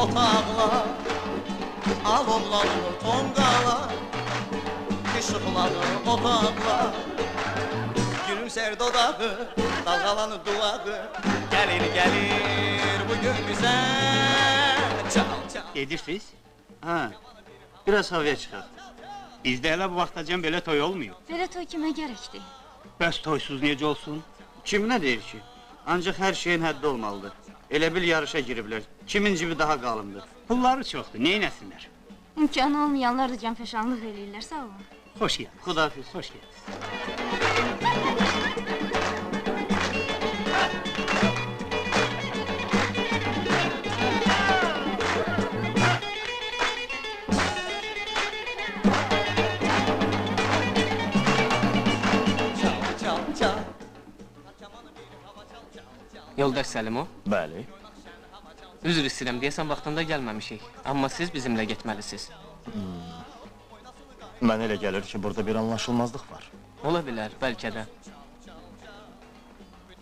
otaqlar alovlanır tonqalar işıqlanır otaqlar gülümser dodağı dalğalanır duağı gəlir gəlir bugün bizə çal çal Gedirsiniz? Ha, biraz havaya çıxaq. Bizdə elə bu vaxtacan belə toy olmuyor. Belə toy kimə gərəkdir? Bəs toysuz necə olsun? Kim nə deyir ki? Ancaq hər şeyin həddi olmalıdır. Elə bil yarışa giriblər. Kimin cibi daha qalındır? Pulları çoxdur, neynəsinlər? İmkanı olmayanlar da canfəşanlıq eləyirlər, sağ olun. Xoş geldiniz. Xudafiz. Xoş geldiniz. çal çal Yoldaş Səlim o? Bəli. Üzr istəyirəm, deyəsən vaxtında gəlməmişik. Amma siz bizimlə getməlisiniz. Mənə elə gəlir ki, burada bir anlaşılmazlıq var. Ola bilər, bəlkə də.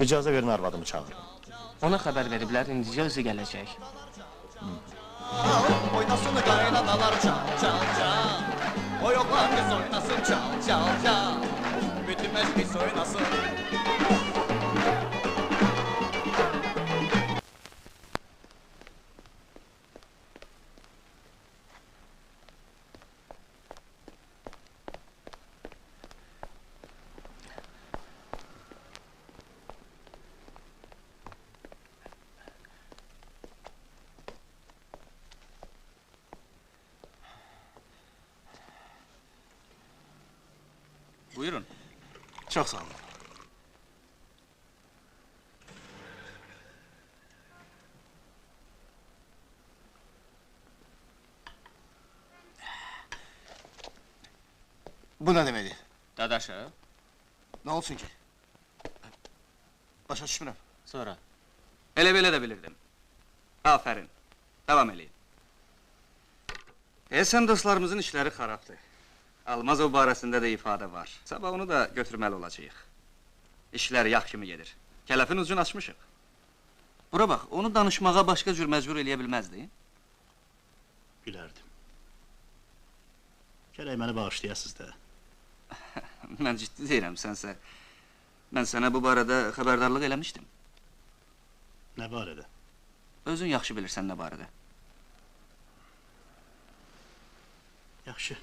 İcazə verin arvadımı çağırın. Ona xəbər veriblər, indicə özü gələcək. oynasın qaynanalar çal çal çal Oy oğlan kız oynasın çal çal çal bütün meclis oynasın Buyurun. Çox sağ olun. Bu nə deməkdir? Dadaşı, Nə olsun ki? Başa düşmürəm. sonra. Elə belə də bilirdim. Afərin. Davam eləyin. Deyəsən dostlarımızın işləri xarabdır. Almazov barəsində də ifadə var. Sabah onu da götürməli olacağıq. İşlər yağ kimi gedir. Kələfin ucunu açmışıq. Bura bax, onu danışmağa başqa cür məcbur eləyə bilməzdi. Bilərdim. Gərək məni bağışlayasız da. Mən ciddi deyirəm, sənsə... Mən sənə bu barədə xəbərdarlıq eləmişdim. Nə barədə? Özün yaxşı bilirsən nə barədə. Yaxşı.